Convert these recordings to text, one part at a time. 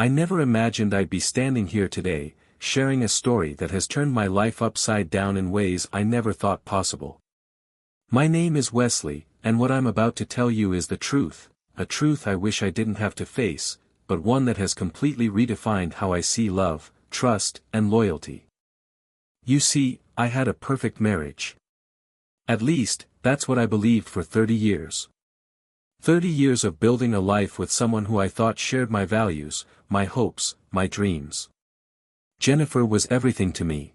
I never imagined I'd be standing here today, sharing a story that has turned my life upside down in ways I never thought possible. My name is Wesley, and what I'm about to tell you is the truth, a truth I wish I didn't have to face, but one that has completely redefined how I see love, trust, and loyalty. You see, I had a perfect marriage. At least, that's what I believed for 30 years. 30 years of building a life with someone who I thought shared my values, my hopes, my dreams. Jennifer was everything to me.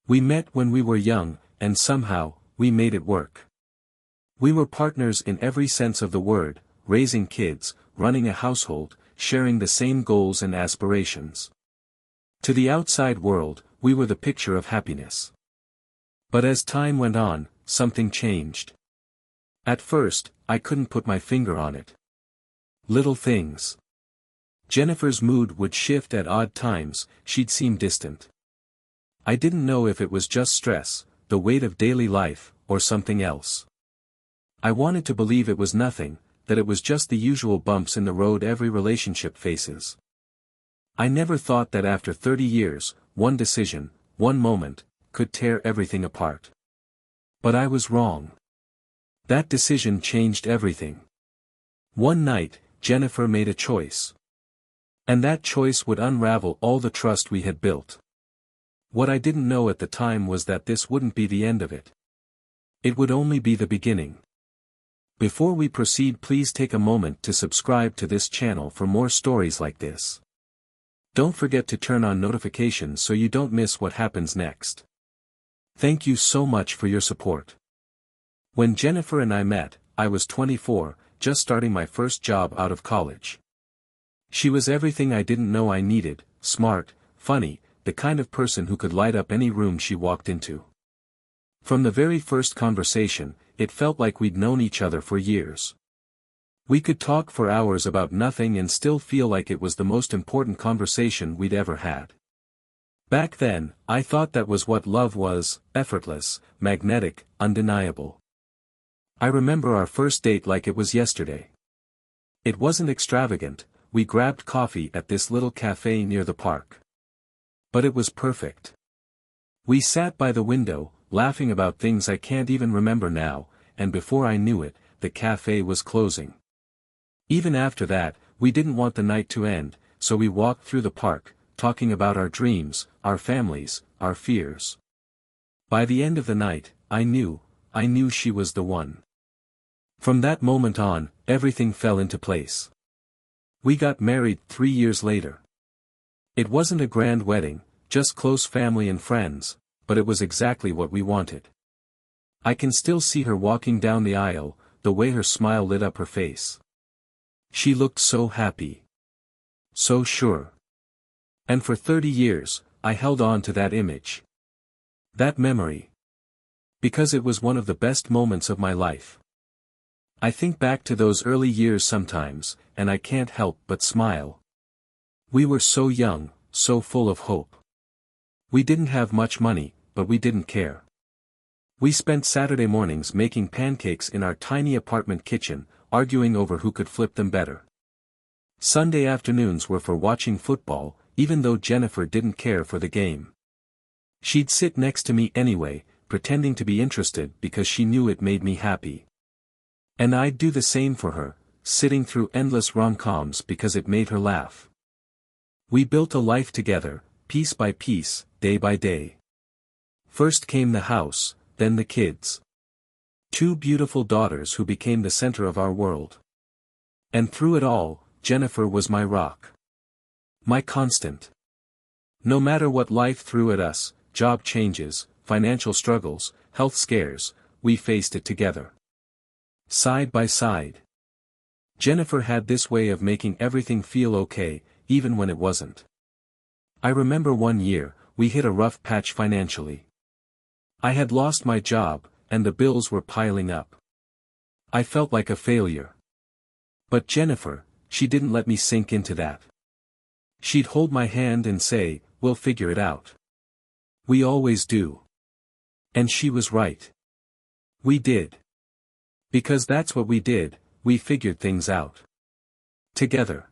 We met when we were young, and somehow, we made it work. We were partners in every sense of the word, raising kids, running a household, sharing the same goals and aspirations. To the outside world, we were the picture of happiness. But as time went on, something changed. At first, I couldn't put my finger on it. Little things. Jennifer's mood would shift at odd times, she'd seem distant. I didn't know if it was just stress, the weight of daily life, or something else. I wanted to believe it was nothing, that it was just the usual bumps in the road every relationship faces. I never thought that after 30 years, one decision, one moment, could tear everything apart. But I was wrong. That decision changed everything. One night, Jennifer made a choice. And that choice would unravel all the trust we had built. What I didn't know at the time was that this wouldn't be the end of it. It would only be the beginning. Before we proceed, please take a moment to subscribe to this channel for more stories like this. Don't forget to turn on notifications so you don't miss what happens next. Thank you so much for your support. When Jennifer and I met, I was 24, just starting my first job out of college. She was everything I didn't know I needed, smart, funny, the kind of person who could light up any room she walked into. From the very first conversation, it felt like we'd known each other for years. We could talk for hours about nothing and still feel like it was the most important conversation we'd ever had. Back then, I thought that was what love was, effortless, magnetic, undeniable. I remember our first date like it was yesterday. It wasn't extravagant, we grabbed coffee at this little cafe near the park. But it was perfect. We sat by the window, laughing about things I can't even remember now, and before I knew it, the cafe was closing. Even after that, we didn't want the night to end, so we walked through the park, talking about our dreams, our families, our fears. By the end of the night, I knew she was the one. From that moment on, everything fell into place. We got married 3 years later. It wasn't a grand wedding, just close family and friends, but it was exactly what we wanted. I can still see her walking down the aisle, the way her smile lit up her face. She looked so happy. So sure. And for 30 years, I held on to that image. That memory. Because it was one of the best moments of my life. I think back to those early years sometimes, and I can't help but smile. We were so young, so full of hope. We didn't have much money, but we didn't care. We spent Saturday mornings making pancakes in our tiny apartment kitchen, arguing over who could flip them better. Sunday afternoons were for watching football, even though Jennifer didn't care for the game. She'd sit next to me anyway, pretending to be interested because she knew it made me happy. And I'd do the same for her, sitting through endless rom-coms because it made her laugh. We built a life together, piece by piece, day by day. First came the house, then the kids. 2 beautiful daughters who became the center of our world. And through it all, Jennifer was my rock. My constant. No matter what life threw at us, job changes, financial struggles, health scares, we faced it together. Side by side. Jennifer had this way of making everything feel okay, even when it wasn't. I remember one year, we hit a rough patch financially. I had lost my job, and the bills were piling up. I felt like a failure. But Jennifer, she didn't let me sink into that. She'd hold my hand and say, "We'll figure it out. We always do." And she was right. We did. Because that's what we did, we figured things out. Together.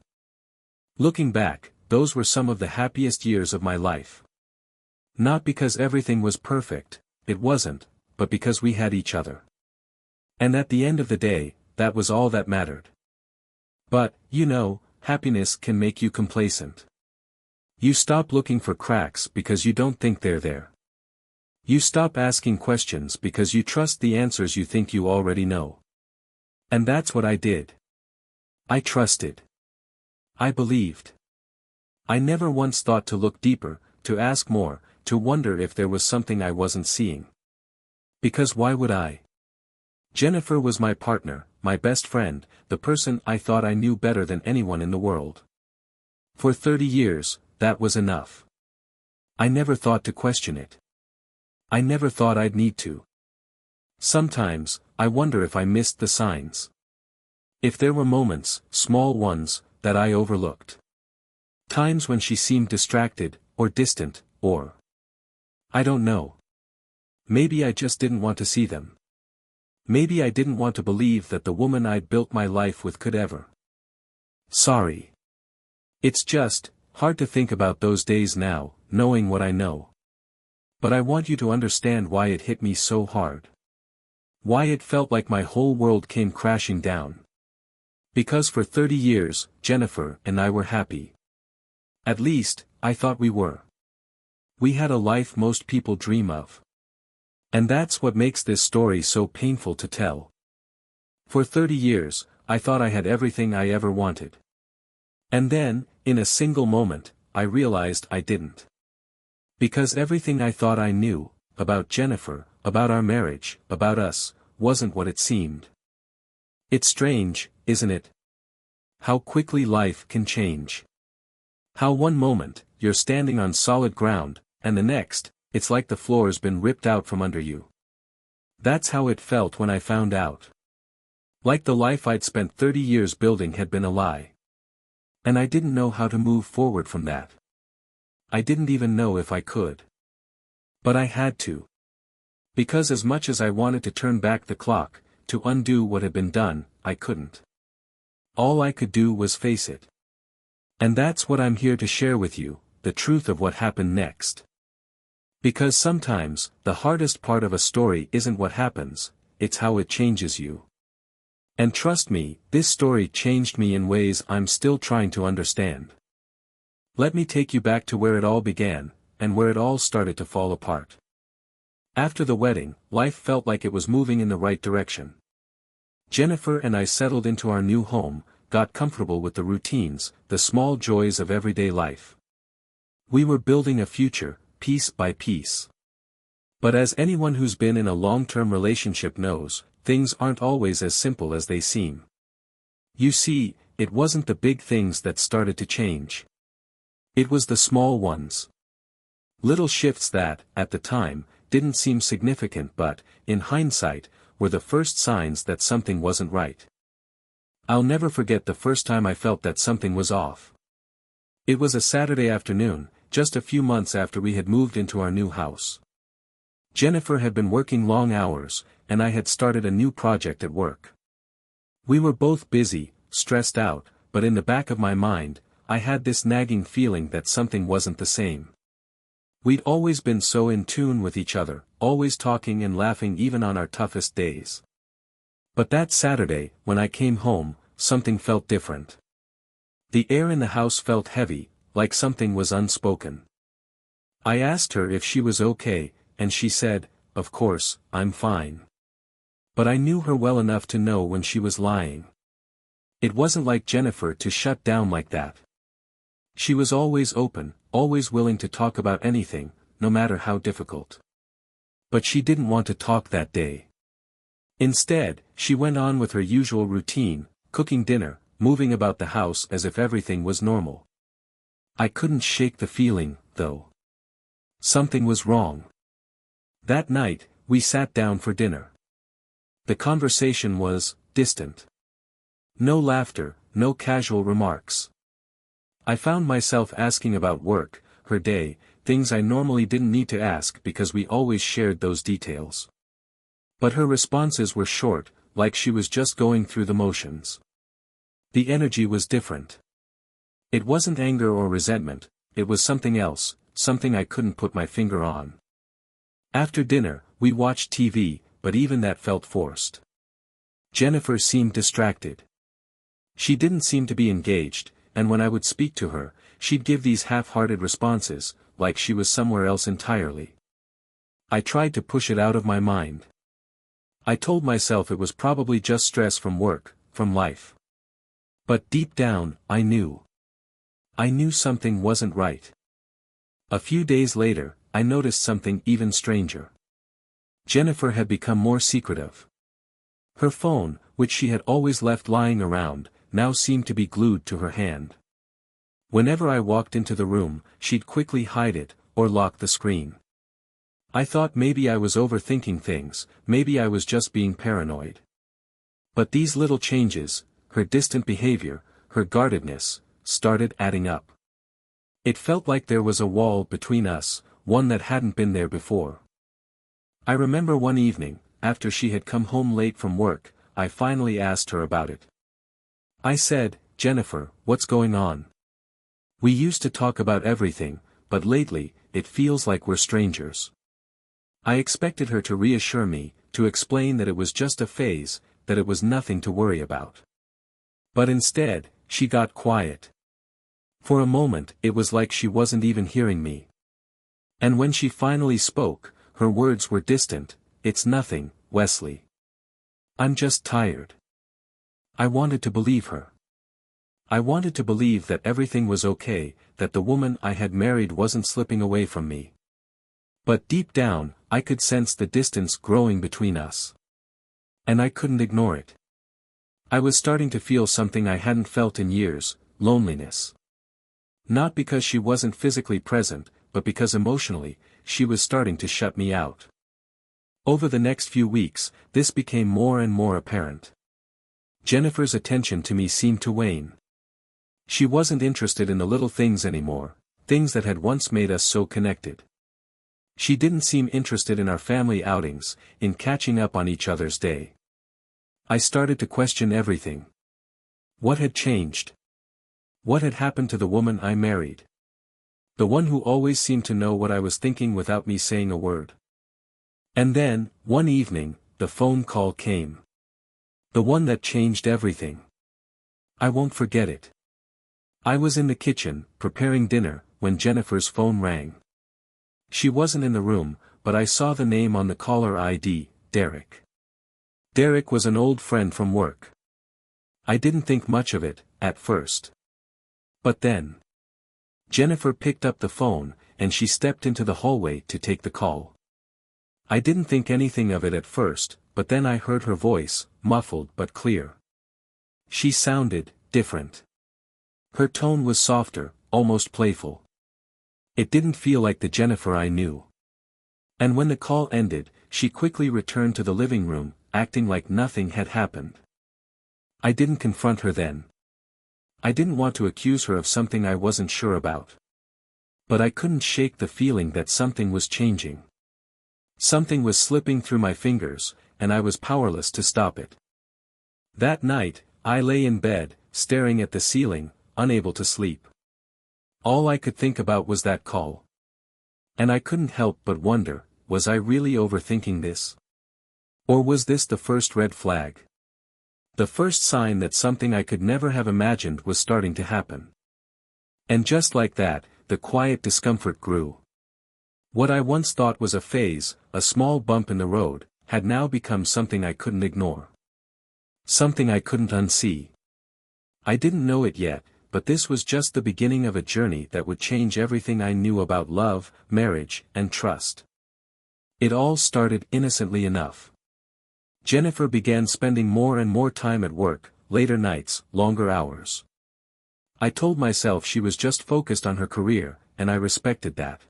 Looking back, those were some of the happiest years of my life. Not because everything was perfect, it wasn't, but because we had each other. And at the end of the day, that was all that mattered. But, happiness can make you complacent. You stop looking for cracks because you don't think they're there. You stop asking questions because you trust the answers you think you already know. And that's what I did. I trusted. I believed. I never once thought to look deeper, to ask more, to wonder if there was something I wasn't seeing. Because why would I? Jennifer was my partner, my best friend, the person I thought I knew better than anyone in the world. For 30 years, that was enough. I never thought to question it. I never thought I'd need to. Sometimes, I wonder if I missed the signs. If there were moments, small ones, that I overlooked. Times when she seemed distracted, or distant, or... I don't know. Maybe I just didn't want to see them. Maybe I didn't want to believe that the woman I'd built my life with could ever. Sorry. It's just hard to think about those days now, knowing what I know. But I want you to understand why it hit me so hard. Why it felt like my whole world came crashing down. Because for 30 years, Jennifer and I were happy. At least, I thought we were. We had a life most people dream of. And that's what makes this story so painful to tell. For 30 years, I thought I had everything I ever wanted. And then, in a single moment, I realized I didn't. Because everything I thought I knew, about Jennifer, about our marriage, about us, wasn't what it seemed. It's strange, isn't it? How quickly life can change. How one moment, you're standing on solid ground, and the next, it's like the floor's been ripped out from under you. That's how it felt when I found out. Like the life I'd spent 30 years building had been a lie. And I didn't know how to move forward from that. I didn't even know if I could. But I had to. Because as much as I wanted to turn back the clock, to undo what had been done, I couldn't. All I could do was face it. And that's what I'm here to share with you, the truth of what happened next. Because sometimes, the hardest part of a story isn't what happens, it's how it changes you. And trust me, this story changed me in ways I'm still trying to understand. Let me take you back to where it all began, and where it all started to fall apart. After the wedding, life felt like it was moving in the right direction. Jennifer and I settled into our new home, got comfortable with the routines, the small joys of everyday life. We were building a future, piece by piece. But as anyone who's been in a long-term relationship knows, things aren't always as simple as they seem. You see, it wasn't the big things that started to change. It was the small ones. Little shifts that, at the time, didn't seem significant but, in hindsight, were the first signs that something wasn't right. I'll never forget the first time I felt that something was off. It was a Saturday afternoon, just a few months after we had moved into our new house. Jennifer had been working long hours, and I had started a new project at work. We were both busy, stressed out, but in the back of my mind, I had this nagging feeling that something wasn't the same. We'd always been so in tune with each other, always talking and laughing even on our toughest days. But that Saturday, when I came home, something felt different. The air in the house felt heavy, like something was unspoken. I asked her if she was okay, and she said, "Of course, I'm fine." But I knew her well enough to know when she was lying. It wasn't like Jennifer to shut down like that. She was always open, always willing to talk about anything, no matter how difficult. But she didn't want to talk that day. Instead, she went on with her usual routine, cooking dinner, moving about the house as if everything was normal. I couldn't shake the feeling, though. Something was wrong. That night, we sat down for dinner. The conversation was distant. No laughter, no casual remarks. I found myself asking about work, her day, things I normally didn't need to ask because we always shared those details. But her responses were short, like she was just going through the motions. The energy was different. It wasn't anger or resentment, it was something else, something I couldn't put my finger on. After dinner, we watched TV, but even that felt forced. Jennifer seemed distracted. She didn't seem to be engaged, and when I would speak to her, she'd give these half-hearted responses, like she was somewhere else entirely. I tried to push it out of my mind. I told myself it was probably just stress from work, from life. But deep down, I knew. I knew something wasn't right. A few days later, I noticed something even stranger. Jennifer had become more secretive. Her phone, which she had always left lying around, now seemed to be glued to her hand. Whenever I walked into the room, she'd quickly hide it, or lock the screen. I thought maybe I was overthinking things, maybe I was just being paranoid. But these little changes, her distant behavior, her guardedness, started adding up. It felt like there was a wall between us, one that hadn't been there before. I remember one evening, after she had come home late from work, I finally asked her about it. I said, "Jennifer, what's going on? We used to talk about everything, but lately, it feels like we're strangers." I expected her to reassure me, to explain that it was just a phase, that it was nothing to worry about. But instead, she got quiet. For a moment, it was like she wasn't even hearing me. And when she finally spoke, her words were distant. "It's nothing, Wesley. I'm just tired." I wanted to believe her. I wanted to believe that everything was okay, that the woman I had married wasn't slipping away from me. But deep down, I could sense the distance growing between us. And I couldn't ignore it. I was starting to feel something I hadn't felt in years, loneliness. Not because she wasn't physically present, but because emotionally, she was starting to shut me out. Over the next few weeks, this became more and more apparent. Jennifer's attention to me seemed to wane. She wasn't interested in the little things anymore, things that had once made us so connected. She didn't seem interested in our family outings, in catching up on each other's day. I started to question everything. What had changed? What had happened to the woman I married? The one who always seemed to know what I was thinking without me saying a word. And then, one evening, the phone call came. The one that changed everything. I won't forget it. I was in the kitchen, preparing dinner, when Jennifer's phone rang. She wasn't in the room, but I saw the name on the caller ID, Derek. Derek was an old friend from work. I didn't think much of it, at first. But then, Jennifer picked up the phone, and she stepped into the hallway to take the call. I didn't think anything of it at first, but then I heard her voice, muffled but clear. She sounded different. Her tone was softer, almost playful. It didn't feel like the Jennifer I knew. And when the call ended, she quickly returned to the living room, acting like nothing had happened. I didn't confront her then. I didn't want to accuse her of something I wasn't sure about. But I couldn't shake the feeling that something was changing. Something was slipping through my fingers, and I was powerless to stop it. That night, I lay in bed, staring at the ceiling, unable to sleep. All I could think about was that call. And I couldn't help but wonder, was I really overthinking this? Or was this the first red flag? The first sign that something I could never have imagined was starting to happen. And just like that, the quiet discomfort grew. What I once thought was a phase, a small bump in the road, had now become something I couldn't ignore. Something I couldn't unsee. I didn't know it yet, but this was just the beginning of a journey that would change everything I knew about love, marriage, and trust. It all started innocently enough. Jennifer began spending more and more time at work, later nights, longer hours. I told myself she was just focused on her career, and I respected that.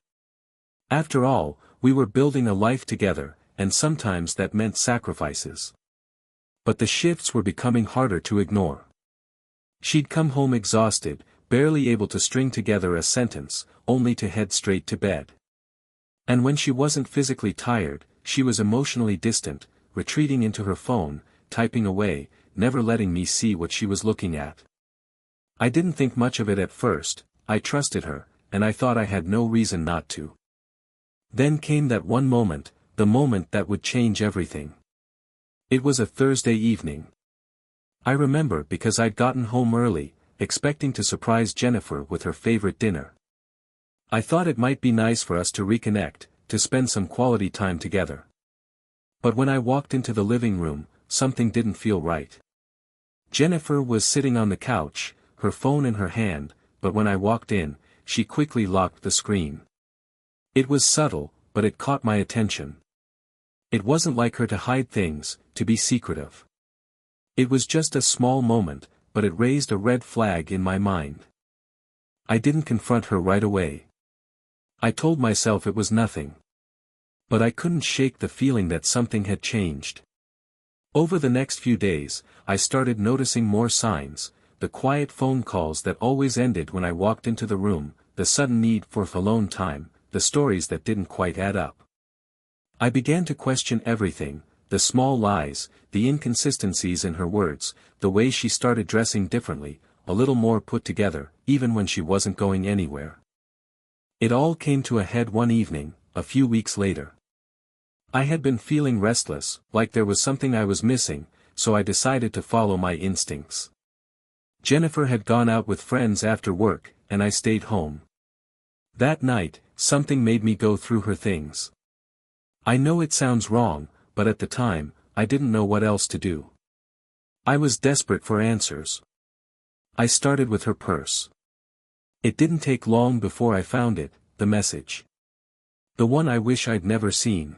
After all, we were building a life together, and sometimes that meant sacrifices. But the shifts were becoming harder to ignore. She'd come home exhausted, barely able to string together a sentence, only to head straight to bed. And when she wasn't physically tired, she was emotionally distant, retreating into her phone, typing away, never letting me see what she was looking at. I didn't think much of it at first, I trusted her, and I thought I had no reason not to. Then came that one moment, the moment that would change everything. It was a Thursday evening. I remember because I'd gotten home early, expecting to surprise Jennifer with her favorite dinner. I thought it might be nice for us to reconnect, to spend some quality time together. But when I walked into the living room, something didn't feel right. Jennifer was sitting on the couch, her phone in her hand, but when I walked in, she quickly locked the screen. It was subtle, but it caught my attention. It wasn't like her to hide things, to be secretive. It was just a small moment, but it raised a red flag in my mind. I didn't confront her right away. I told myself it was nothing. But I couldn't shake the feeling that something had changed. Over the next few days, I started noticing more signs, the quiet phone calls that always ended when I walked into the room, the sudden need for alone time, the stories that didn't quite add up. I began to question everything, the small lies, the inconsistencies in her words, the way she started dressing differently, a little more put together, even when she wasn't going anywhere. It all came to a head one evening, a few weeks later. I had been feeling restless, like there was something I was missing, so I decided to follow my instincts. Jennifer had gone out with friends after work, and I stayed home. That night, something made me go through her things. I know it sounds wrong, but at the time, I didn't know what else to do. I was desperate for answers. I started with her purse. It didn't take long before I found it, the message. The one I wish I'd never seen.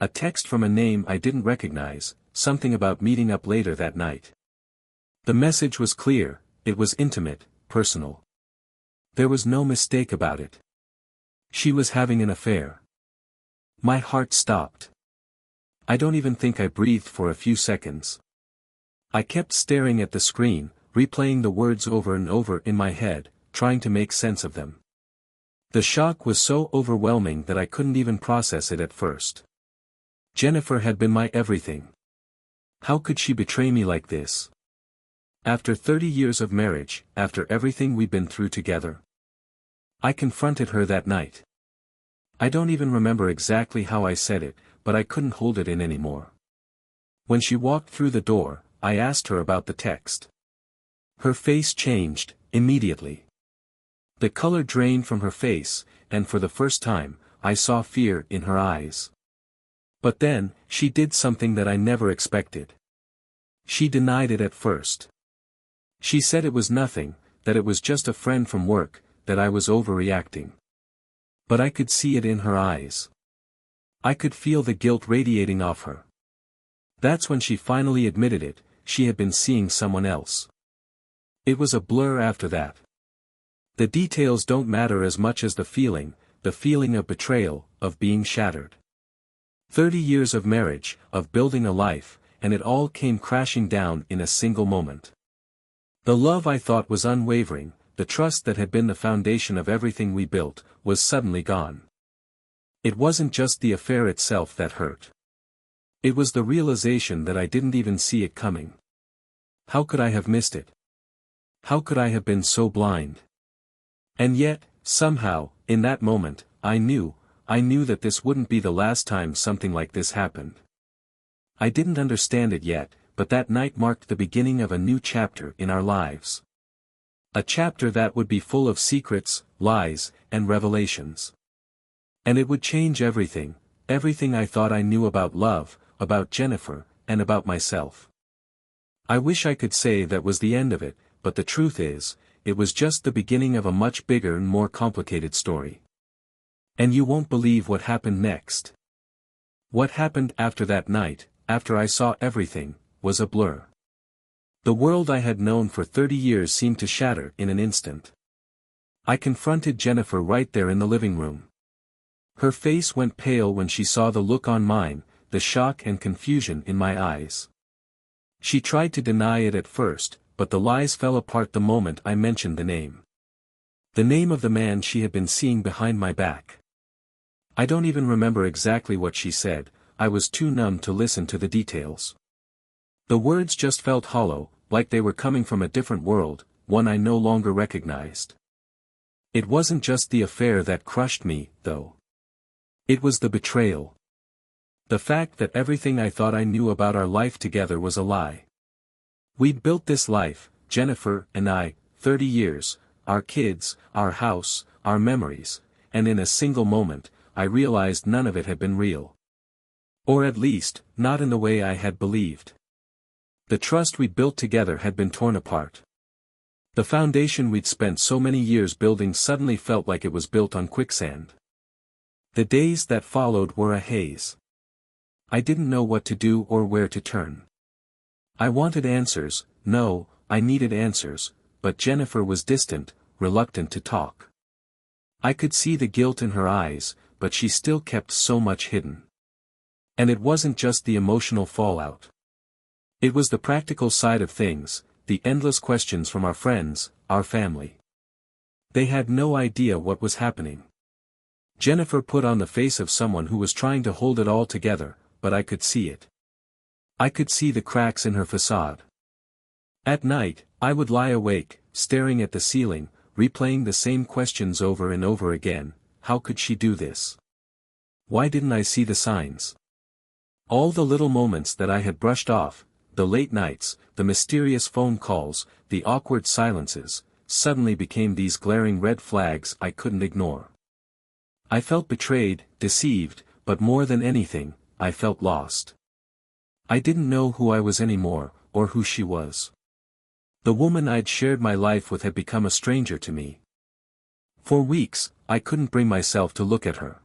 A text from a name I didn't recognize, something about meeting up later that night. The message was clear, it was intimate, personal. There was no mistake about it. She was having an affair. My heart stopped. I don't even think I breathed for a few seconds. I kept staring at the screen, replaying the words over and over in my head, trying to make sense of them. The shock was so overwhelming that I couldn't even process it at first. Jennifer had been my everything. How could she betray me like this? After 30 years of marriage, after everything we'd been through together. I confronted her that night. I don't even remember exactly how I said it, but I couldn't hold it in anymore. When she walked through the door, I asked her about the text. Her face changed, immediately. The color drained from her face, and for the first time, I saw fear in her eyes. But then, she did something that I never expected. She denied it at first. She said it was nothing, that it was just a friend from work, that I was overreacting. But I could see it in her eyes. I could feel the guilt radiating off her. That's when she finally admitted it, she had been seeing someone else. It was a blur after that. The details don't matter as much as the feeling of betrayal, of being shattered. 30 years of marriage, of building a life, and it all came crashing down in a single moment. The love I thought was unwavering, the trust that had been the foundation of everything we built, was suddenly gone. It wasn't just the affair itself that hurt. It was the realization that I didn't even see it coming. How could I have missed it? How could I have been so blind? And yet, somehow, in that moment, I knew that this wouldn't be the last time something like this happened. I didn't understand it yet, but that night marked the beginning of a new chapter in our lives. A chapter that would be full of secrets, lies, and revelations. And it would change everything, everything I thought I knew about love, about Jennifer, and about myself. I wish I could say that was the end of it, but the truth is, it was just the beginning of a much bigger and more complicated story. And you won't believe what happened next. What happened after that night, after I saw everything, was a blur. The world I had known for 30 years seemed to shatter in an instant. I confronted Jennifer right there in the living room. Her face went pale when she saw the look on mine, the shock and confusion in my eyes. She tried to deny it at first, but the lies fell apart the moment I mentioned the name. The name of the man she had been seeing behind my back. I don't even remember exactly what she said, I was too numb to listen to the details. The words just felt hollow, like they were coming from a different world, one I no longer recognized. It wasn't just the affair that crushed me, though. It was the betrayal. The fact that everything I thought I knew about our life together was a lie. We'd built this life, Jennifer and I, 30 years, our kids, our house, our memories, and in a single moment, I realized none of it had been real. Or at least, not in the way I had believed. The trust we'd built together had been torn apart. The foundation we'd spent so many years building suddenly felt like it was built on quicksand. The days that followed were a haze. I didn't know what to do or where to turn. I wanted answers, no, I needed answers, but Jennifer was distant, reluctant to talk. I could see the guilt in her eyes, but she still kept so much hidden. And it wasn't just the emotional fallout. It was the practical side of things, the endless questions from our friends, our family. They had no idea what was happening. Jennifer put on the face of someone who was trying to hold it all together, but I could see it. I could see the cracks in her facade. At night, I would lie awake, staring at the ceiling, replaying the same questions over and over again. How could she do this? Why didn't I see the signs? All the little moments that I had brushed off, the late nights, the mysterious phone calls, the awkward silences, suddenly became these glaring red flags I couldn't ignore. I felt betrayed, deceived, but more than anything, I felt lost. I didn't know who I was anymore, or who she was. The woman I'd shared my life with had become a stranger to me. For weeks, I couldn't bring myself to look at her.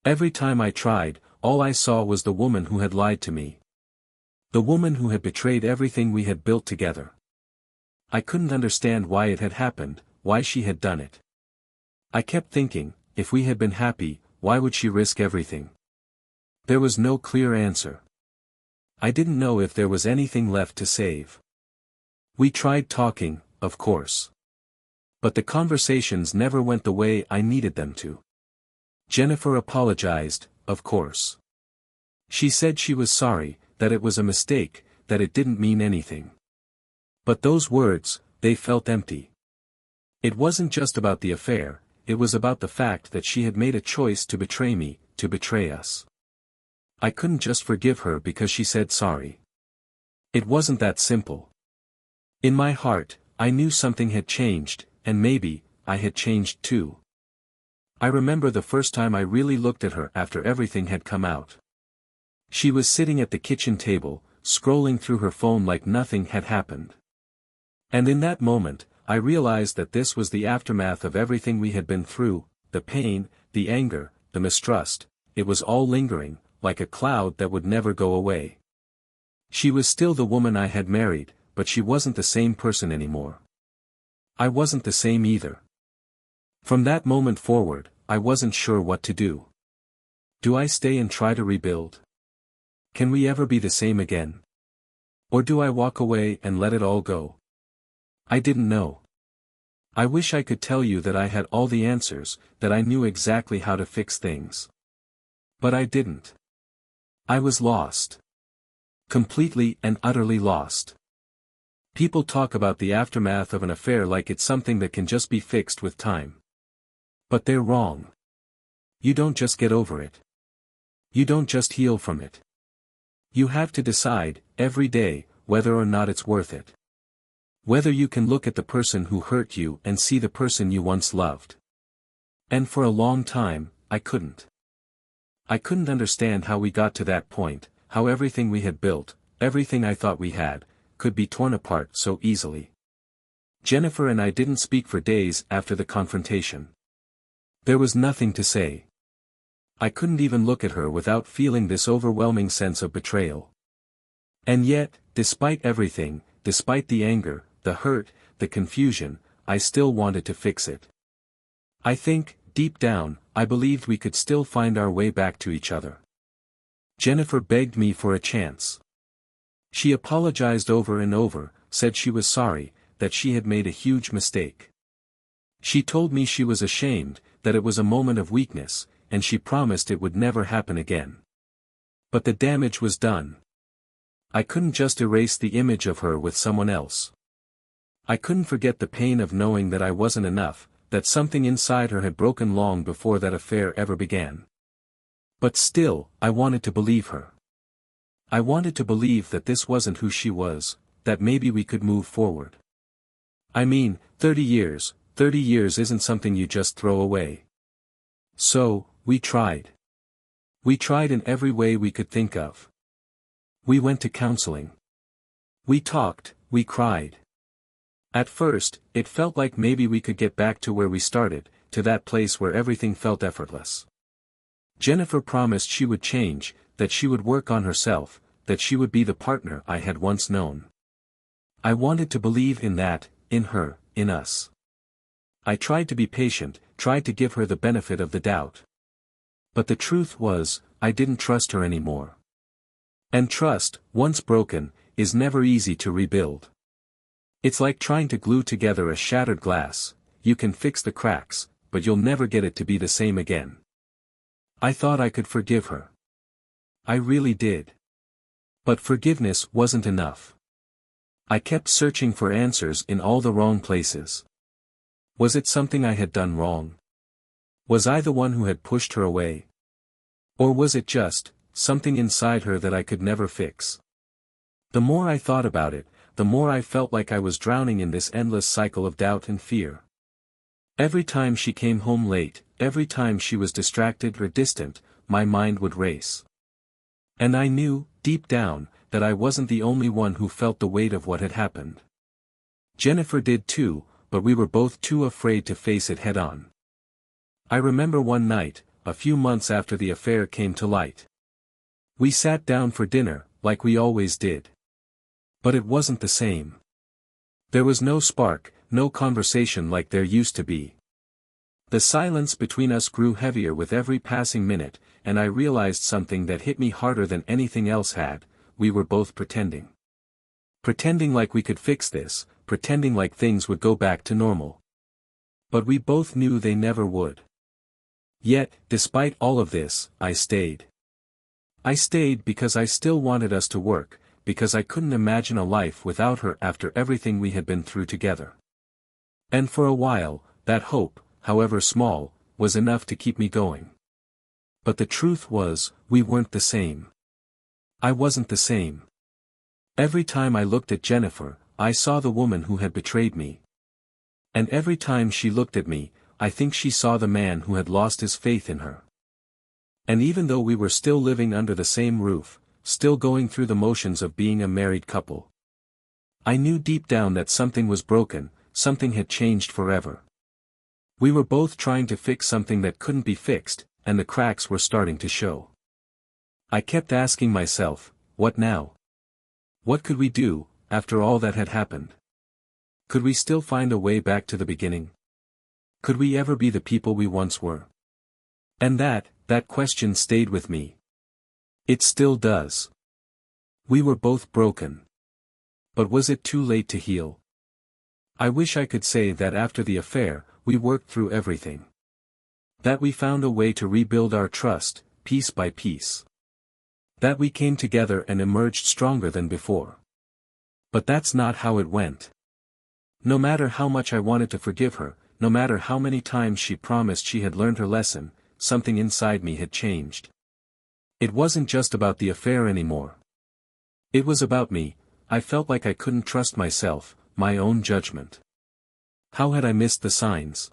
Every time I tried, all I saw was the woman who had lied to me. The woman who had betrayed everything we had built together. I couldn't understand why it had happened, why she had done it. I kept thinking, if we had been happy, why would she risk everything? There was no clear answer. I didn't know if there was anything left to save. We tried talking, of course. But the conversations never went the way I needed them to. Jennifer apologized, of course. She said she was sorry, that it was a mistake, that it didn't mean anything. But those words, they felt empty. It wasn't just about the affair, it was about the fact that she had made a choice to betray me, to betray us. I couldn't just forgive her because she said sorry. It wasn't that simple. In my heart, I knew something had changed, and maybe, I had changed too. I remember the first time I really looked at her after everything had come out. She was sitting at the kitchen table, scrolling through her phone like nothing had happened. And in that moment, I realized that this was the aftermath of everything we had been through, the pain, the anger, the mistrust, it was all lingering, like a cloud that would never go away. She was still the woman I had married, but she wasn't the same person anymore. I wasn't the same either. From that moment forward, I wasn't sure what to do. Do I stay and try to rebuild? Can we ever be the same again? Or do I walk away and let it all go? I didn't know. I wish I could tell you that I had all the answers, that I knew exactly how to fix things. But I didn't. I was lost. Completely and utterly lost. People talk about the aftermath of an affair like it's something that can just be fixed with time. But they're wrong. You don't just get over it. You don't just heal from it. You have to decide, every day, whether or not it's worth it. Whether you can look at the person who hurt you and see the person you once loved. And for a long time, I couldn't. I couldn't understand how we got to that point, how everything we had built, everything I thought we had, could be torn apart so easily. Jennifer and I didn't speak for days after the confrontation. There was nothing to say. I couldn't even look at her without feeling this overwhelming sense of betrayal. And yet, despite everything, despite the anger, the hurt, the confusion, I still wanted to fix it. I think, deep down, I believed we could still find our way back to each other. Jennifer begged me for a chance. She apologized over and over, said she was sorry, that she had made a huge mistake. She told me she was ashamed, that it was a moment of weakness, and she promised it would never happen again. But the damage was done. I couldn't just erase the image of her with someone else. I couldn't forget the pain of knowing that I wasn't enough, that something inside her had broken long before that affair ever began. But still, I wanted to believe her. I wanted to believe that this wasn't who she was, that maybe we could move forward. I mean, 30 years isn't something you just throw away. So, we tried. We tried in every way we could think of. We went to counseling. We talked, we cried. At first, it felt like maybe we could get back to where we started, to that place where everything felt effortless. Jennifer promised she would change, that she would work on herself, that she would be the partner I had once known. I wanted to believe in that, in her, in us. I tried to be patient, tried to give her the benefit of the doubt. But the truth was, I didn't trust her anymore. And trust, once broken, is never easy to rebuild. It's like trying to glue together a shattered glass. You can fix the cracks, but you'll never get it to be the same again. I thought I could forgive her. I really did. But forgiveness wasn't enough. I kept searching for answers in all the wrong places. Was it something I had done wrong? Was I the one who had pushed her away? Or was it just something inside her that I could never fix? The more I thought about it, the more I felt like I was drowning in this endless cycle of doubt and fear. Every time she came home late, every time she was distracted or distant, my mind would race. And I knew, deep down, that I wasn't the only one who felt the weight of what had happened. Jennifer did too, but we were both too afraid to face it head-on. I remember one night, a few months after the affair came to light. We sat down for dinner, like we always did. But it wasn't the same. There was no spark, no conversation like there used to be. The silence between us grew heavier with every passing minute, and I realized something that hit me harder than anything else had: we were both pretending. Pretending like we could fix this, pretending like things would go back to normal. But we both knew they never would. Yet, despite all of this, I stayed. I stayed because I still wanted us to work, because I couldn't imagine a life without her after everything we had been through together. And for a while, that hope, however small, was enough to keep me going. But the truth was, we weren't the same. I wasn't the same. Every time I looked at Jennifer, I saw the woman who had betrayed me. And every time she looked at me, I think she saw the man who had lost his faith in her. And even though we were still living under the same roof, still going through the motions of being a married couple, I knew deep down that something was broken, something had changed forever. We were both trying to fix something that couldn't be fixed, and the cracks were starting to show. I kept asking myself, what now? What could we do, after all that had happened? Could we still find a way back to the beginning? Could we ever be the people we once were? And that question stayed with me. It still does. We were both broken. But was it too late to heal? I wish I could say that after the affair, we worked through everything. That we found a way to rebuild our trust, piece by piece. That we came together and emerged stronger than before. But that's not how it went. No matter how much I wanted to forgive her, no matter how many times she promised she had learned her lesson, something inside me had changed. It wasn't just about the affair anymore. It was about me. I felt like I couldn't trust myself, my own judgment. How had I missed the signs?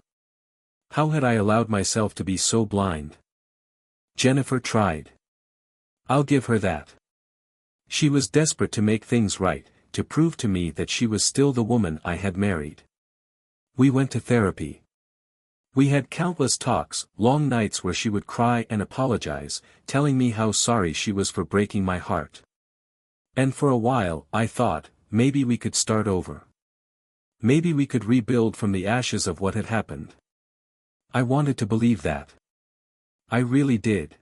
How had I allowed myself to be so blind? Jennifer tried. I'll give her that. She was desperate to make things right, to prove to me that she was still the woman I had married. We went to therapy. We had countless talks, long nights where she would cry and apologize, telling me how sorry she was for breaking my heart. And for a while, I thought, maybe we could start over. Maybe we could rebuild from the ashes of what had happened. I wanted to believe that. I really did.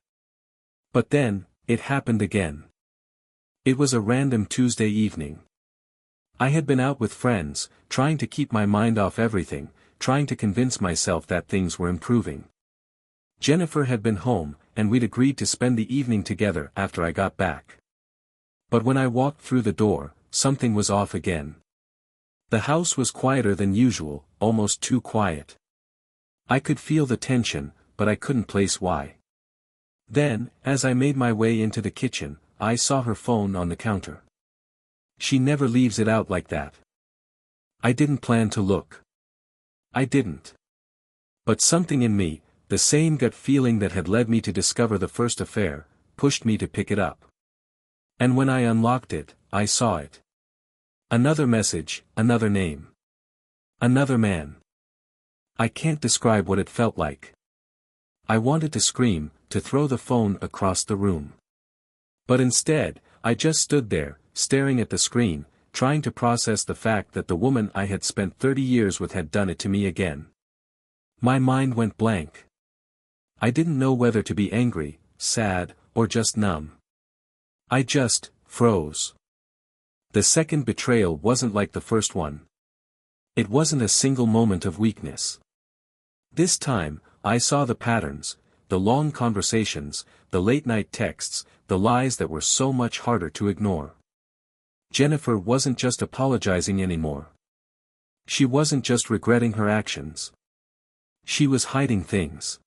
But then, it happened again. It was a random Tuesday evening. I had been out with friends, trying to keep my mind off everything, trying to convince myself that things were improving. Jennifer had been home, and we'd agreed to spend the evening together after I got back. But when I walked through the door, something was off again. The house was quieter than usual, almost too quiet. I could feel the tension, but I couldn't place why. Then, as I made my way into the kitchen, I saw her phone on the counter. She never leaves it out like that. I didn't plan to look. I didn't. But something in me, the same gut feeling that had led me to discover the first affair, pushed me to pick it up. And when I unlocked it, I saw it. Another message, another name. Another man. I can't describe what it felt like. I wanted to scream, to throw the phone across the room. But instead, I just stood there, staring at the screen, trying to process the fact that the woman I had spent 30 years with had done it to me again. My mind went blank. I didn't know whether to be angry, sad, or just numb. I just froze. The second betrayal wasn't like the first one. It wasn't a single moment of weakness. This time, I saw the patterns, the long conversations, the late-night texts, the lies that were so much harder to ignore. Jennifer wasn't just apologizing anymore. She wasn't just regretting her actions. She was hiding things.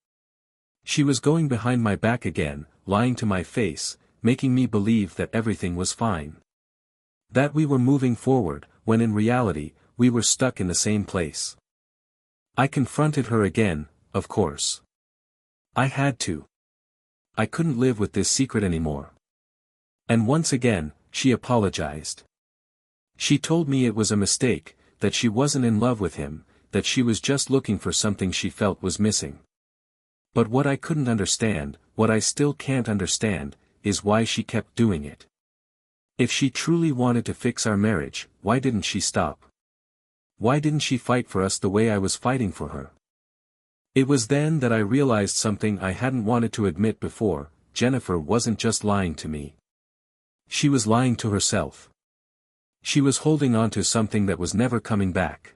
She was going behind my back again, lying to my face, making me believe that everything was fine. That we were moving forward, when in reality, we were stuck in the same place. I confronted her again, of course. I had to. I couldn't live with this secret anymore. And once again, she apologized. She told me it was a mistake, that she wasn't in love with him, that she was just looking for something she felt was missing. But what I couldn't understand, what I still can't understand, is why she kept doing it. If she truly wanted to fix our marriage, why didn't she stop? Why didn't she fight for us the way I was fighting for her? It was then that I realized something I hadn't wanted to admit before: Jennifer wasn't just lying to me. She was lying to herself. She was holding on to something that was never coming back.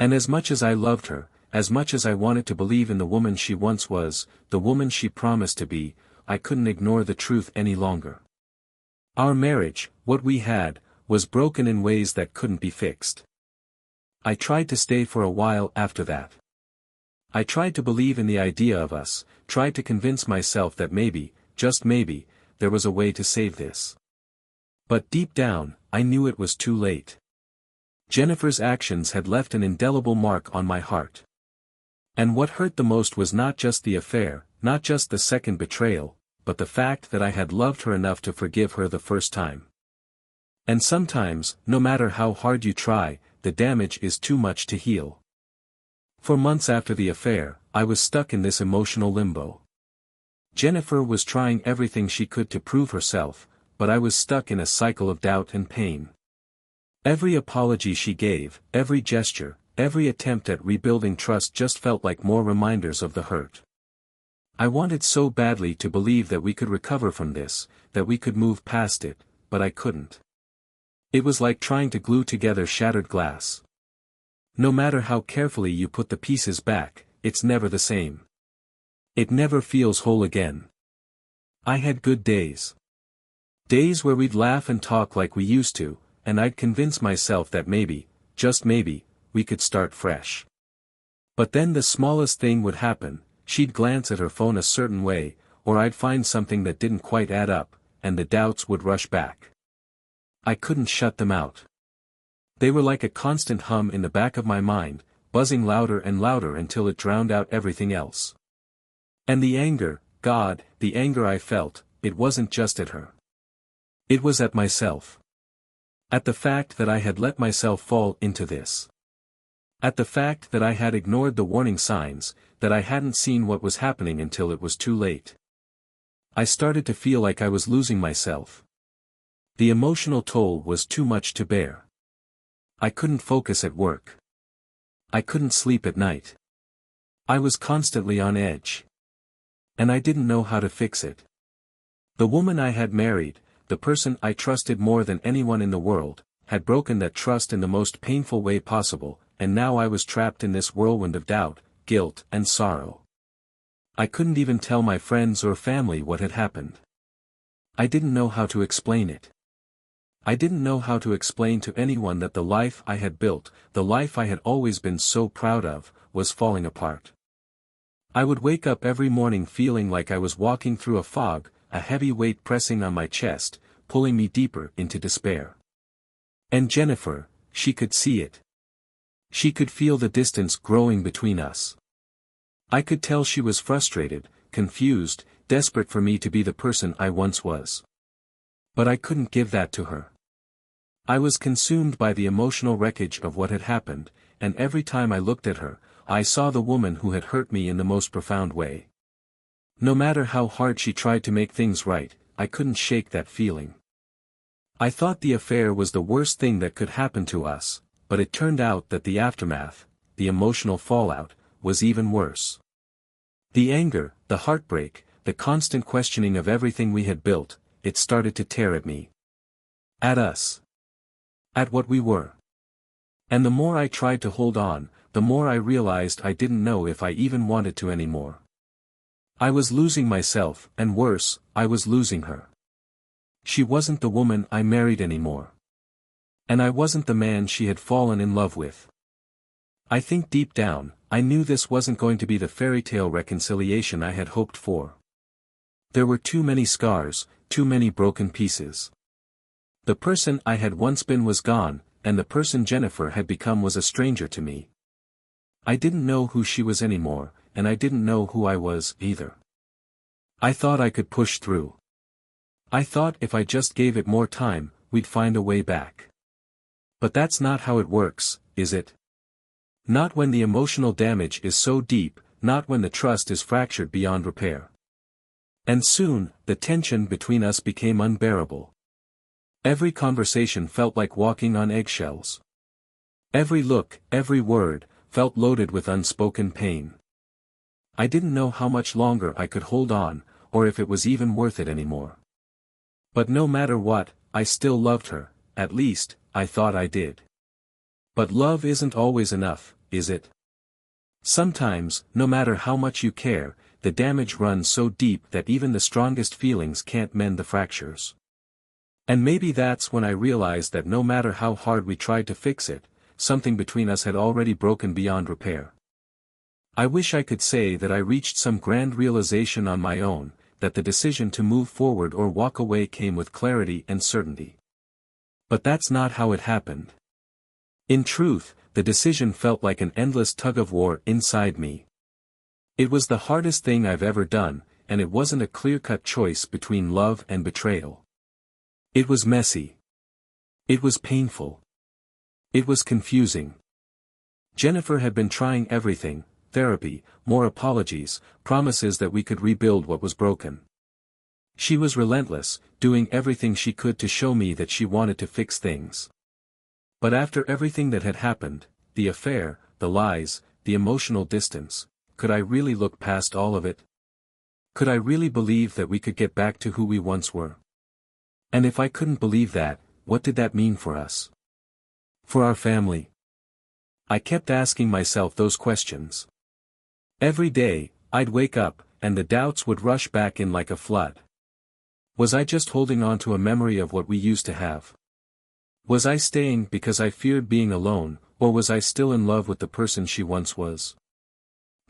And as much as I loved her, as much as I wanted to believe in the woman she once was, the woman she promised to be, I couldn't ignore the truth any longer. Our marriage, what we had, was broken in ways that couldn't be fixed. I tried to stay for a while after that. I tried to believe in the idea of us, tried to convince myself that maybe, just maybe, there was a way to save this. But deep down, I knew it was too late. Jennifer's actions had left an indelible mark on my heart. And what hurt the most was not just the affair, not just the second betrayal, but the fact that I had loved her enough to forgive her the first time. And sometimes, no matter how hard you try, the damage is too much to heal. For months after the affair, I was stuck in this emotional limbo. Jennifer was trying everything she could to prove herself, but I was stuck in a cycle of doubt and pain. Every apology she gave, every gesture, every attempt at rebuilding trust just felt like more reminders of the hurt. I wanted so badly to believe that we could recover from this, that we could move past it, but I couldn't. It was like trying to glue together shattered glass. No matter how carefully you put the pieces back, it's never the same. It never feels whole again. I had good days. Days where we'd laugh and talk like we used to, and I'd convince myself that maybe, just maybe, we could start fresh. But then the smallest thing would happen: she'd glance at her phone a certain way, or I'd find something that didn't quite add up, and the doubts would rush back. I couldn't shut them out. They were like a constant hum in the back of my mind, buzzing louder and louder until it drowned out everything else. And the anger, God, the anger I felt, it wasn't just at her. It was at myself. At the fact that I had let myself fall into this. At the fact that I had ignored the warning signs, that I hadn't seen what was happening until it was too late. I started to feel like I was losing myself. The emotional toll was too much to bear. I couldn't focus at work. I couldn't sleep at night. I was constantly on edge. And I didn't know how to fix it. The woman I had married, the person I trusted more than anyone in the world, had broken that trust in the most painful way possible, and now I was trapped in this whirlwind of doubt, guilt, and sorrow. I couldn't even tell my friends or family what had happened. I didn't know how to explain it. I didn't know how to explain to anyone that the life I had built, the life I had always been so proud of, was falling apart. I would wake up every morning feeling like I was walking through a fog, a heavy weight pressing on my chest, pulling me deeper into despair. And Jennifer, she could see it. She could feel the distance growing between us. I could tell she was frustrated, confused, desperate for me to be the person I once was. But I couldn't give that to her. I was consumed by the emotional wreckage of what had happened, and every time I looked at her, I saw the woman who had hurt me in the most profound way. No matter how hard she tried to make things right, I couldn't shake that feeling. I thought the affair was the worst thing that could happen to us, but it turned out that the aftermath, the emotional fallout, was even worse. The anger, the heartbreak, the constant questioning of everything we had built, it started to tear at me. At us. At what we were. And the more I tried to hold on, the more I realized I didn't know if I even wanted to anymore. I was losing myself, and worse, I was losing her. She wasn't the woman I married anymore. And I wasn't the man she had fallen in love with. I think deep down, I knew this wasn't going to be the fairy tale reconciliation I had hoped for. There were too many scars, too many broken pieces. The person I had once been was gone, and the person Jennifer had become was a stranger to me. I didn't know who she was anymore, and I didn't know who I was, either. I thought I could push through. I thought if I just gave it more time, we'd find a way back. But that's not how it works, is it? Not when the emotional damage is so deep, not when the trust is fractured beyond repair. And soon, the tension between us became unbearable. Every conversation felt like walking on eggshells. Every look, every word, felt loaded with unspoken pain. I didn't know how much longer I could hold on, or if it was even worth it anymore. But no matter what, I still loved her, at least, I thought I did. But love isn't always enough, is it? Sometimes, no matter how much you care, the damage runs so deep that even the strongest feelings can't mend the fractures. And maybe that's when I realized that no matter how hard we tried to fix it, something between us had already broken beyond repair. I wish I could say that I reached some grand realization on my own, that the decision to move forward or walk away came with clarity and certainty. But that's not how it happened. In truth, the decision felt like an endless tug-of-war inside me. It was the hardest thing I've ever done, and it wasn't a clear-cut choice between love and betrayal. It was messy. It was painful. It was confusing. Jennifer had been trying everything: therapy, more apologies, promises that we could rebuild what was broken. She was relentless, doing everything she could to show me that she wanted to fix things. But after everything that had happened, the affair, the lies, the emotional distance, could I really look past all of it? Could I really believe that we could get back to who we once were? And if I couldn't believe that, what did that mean for us? For our family? I kept asking myself those questions. Every day, I'd wake up, and the doubts would rush back in like a flood. Was I just holding on to a memory of what we used to have? Was I staying because I feared being alone, or was I still in love with the person she once was?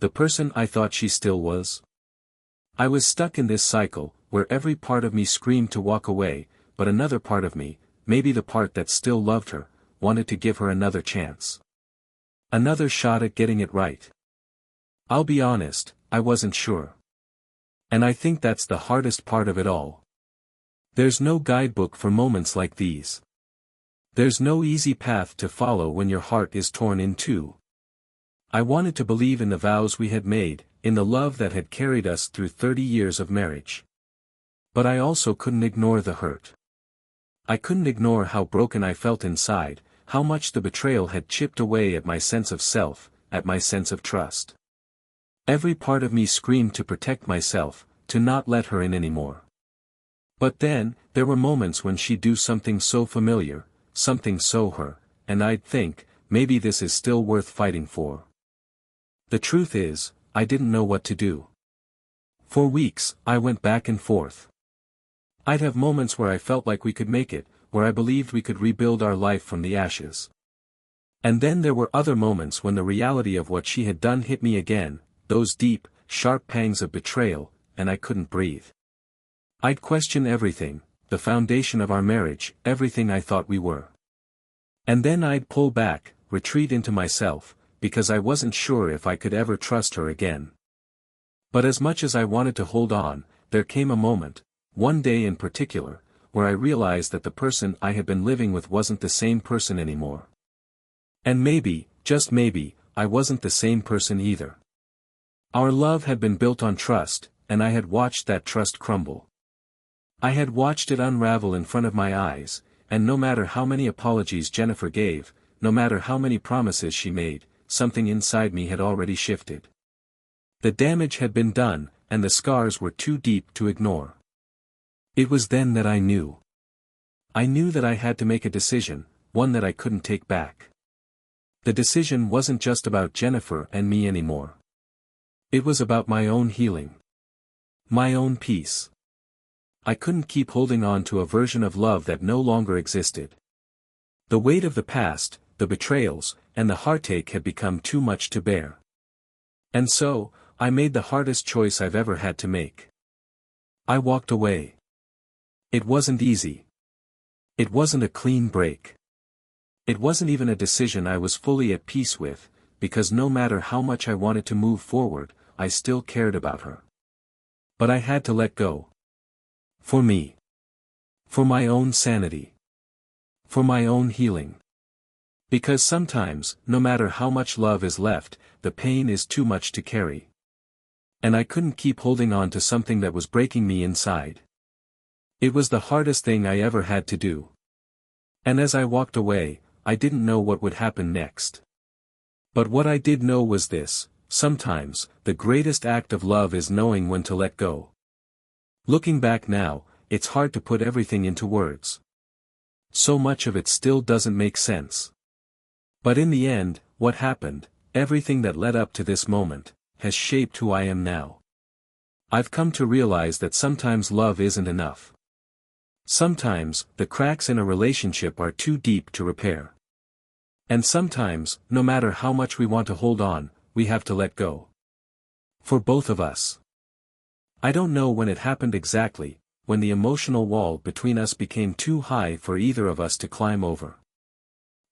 The person I thought she still was? I was stuck in this cycle, where every part of me screamed to walk away, but another part of me, maybe the part that still loved her, wanted to give her another chance. Another shot at getting it right. I'll be honest, I wasn't sure. And I think that's the hardest part of it all. There's no guidebook for moments like these. There's no easy path to follow when your heart is torn in two. I wanted to believe in the vows we had made, in the love that had carried us through 30 years of marriage. But I also couldn't ignore the hurt. I couldn't ignore how broken I felt inside, how much the betrayal had chipped away at my sense of self, at my sense of trust. Every part of me screamed to protect myself, to not let her in anymore. But then, there were moments when she'd do something so familiar, something so her, and I'd think, maybe this is still worth fighting for. The truth is, I didn't know what to do. For weeks, I went back and forth. I'd have moments where I felt like we could make it, where I believed we could rebuild our life from the ashes. And then there were other moments when the reality of what she had done hit me again, those deep, sharp pangs of betrayal, and I couldn't breathe. I'd question everything, the foundation of our marriage, everything I thought we were. And then I'd pull back, retreat into myself, because I wasn't sure if I could ever trust her again. But as much as I wanted to hold on, there came a moment, one day in particular, where I realized that the person I had been living with wasn't the same person anymore. And maybe, just maybe, I wasn't the same person either. Our love had been built on trust, and I had watched that trust crumble. I had watched it unravel in front of my eyes, and no matter how many apologies Jennifer gave, no matter how many promises she made, something inside me had already shifted. The damage had been done, and the scars were too deep to ignore. It was then that I knew. I knew that I had to make a decision, one that I couldn't take back. The decision wasn't just about Jennifer and me anymore. It was about my own healing. My own peace. I couldn't keep holding on to a version of love that no longer existed. The weight of the past, the betrayals, and the heartache had become too much to bear. And so, I made the hardest choice I've ever had to make. I walked away. It wasn't easy. It wasn't a clean break. It wasn't even a decision I was fully at peace with, because no matter how much I wanted to move forward, I still cared about her. But I had to let go. For me. For my own sanity. For my own healing. Because sometimes, no matter how much love is left, the pain is too much to carry. And I couldn't keep holding on to something that was breaking me inside. It was the hardest thing I ever had to do. And as I walked away, I didn't know what would happen next. But what I did know was this: sometimes, the greatest act of love is knowing when to let go. Looking back now, it's hard to put everything into words. So much of it still doesn't make sense. But in the end, what happened, everything that led up to this moment, has shaped who I am now. I've come to realize that sometimes love isn't enough. Sometimes, the cracks in a relationship are too deep to repair. And sometimes, no matter how much we want to hold on, we have to let go. For both of us. I don't know when it happened exactly, when the emotional wall between us became too high for either of us to climb over.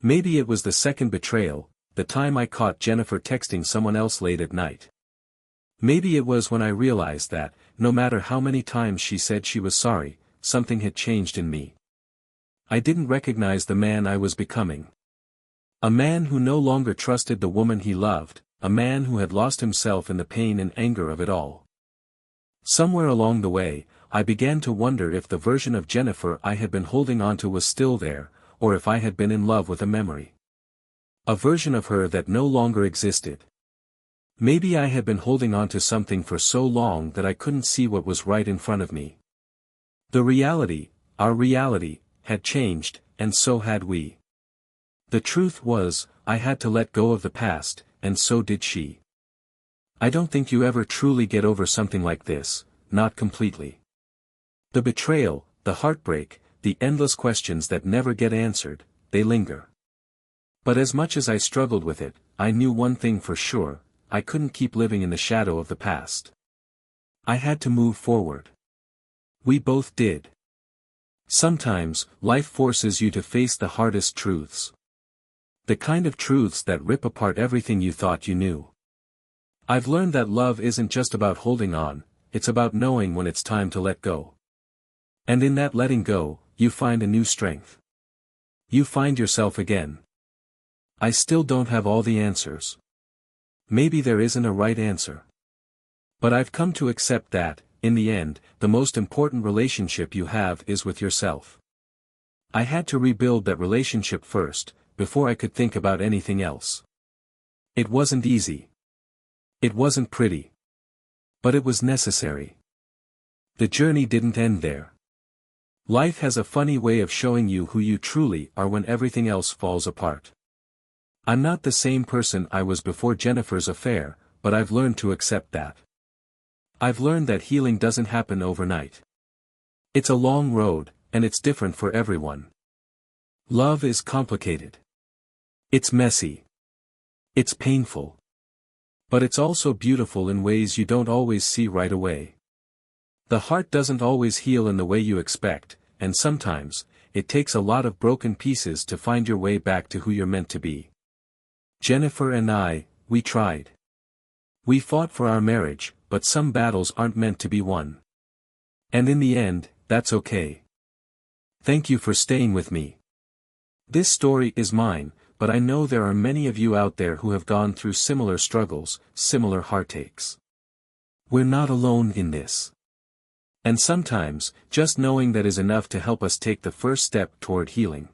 Maybe it was the second betrayal, the time I caught Jennifer texting someone else late at night. Maybe it was when I realized that, no matter how many times she said she was sorry, something had changed in me. I didn't recognize the man I was becoming. A man who no longer trusted the woman he loved, a man who had lost himself in the pain and anger of it all. Somewhere along the way, I began to wonder if the version of Jennifer I had been holding onto was still there, or if I had been in love with a memory. A version of her that no longer existed. Maybe I had been holding onto something for so long that I couldn't see what was right in front of me. The reality, our reality, had changed, and so had we. The truth was, I had to let go of the past, and so did she. I don't think you ever truly get over something like this, not completely. The betrayal, the heartbreak, the endless questions that never get answered, they linger. But as much as I struggled with it, I knew one thing for sure: I couldn't keep living in the shadow of the past. I had to move forward. We both did. Sometimes, life forces you to face the hardest truths. The kind of truths that rip apart everything you thought you knew. I've learned that love isn't just about holding on, it's about knowing when it's time to let go. And in that letting go, you find a new strength. You find yourself again. I still don't have all the answers. Maybe there isn't a right answer. But I've come to accept that, in the end, the most important relationship you have is with yourself. I had to rebuild that relationship first, before I could think about anything else. It wasn't easy. It wasn't pretty. But it was necessary. The journey didn't end there. Life has a funny way of showing you who you truly are when everything else falls apart. I'm not the same person I was before Jennifer's affair, but I've learned to accept that. I've learned that healing doesn't happen overnight. It's a long road, and it's different for everyone. Love is complicated. It's messy. It's painful. But it's also beautiful in ways you don't always see right away. The heart doesn't always heal in the way you expect, and sometimes, it takes a lot of broken pieces to find your way back to who you're meant to be. Jennifer and I, we tried. We fought for our marriage, but some battles aren't meant to be won. And in the end, that's okay. Thank you for staying with me. This story is mine, but I know there are many of you out there who have gone through similar struggles, similar heartaches. We're not alone in this. And sometimes, just knowing that is enough to help us take the first step toward healing.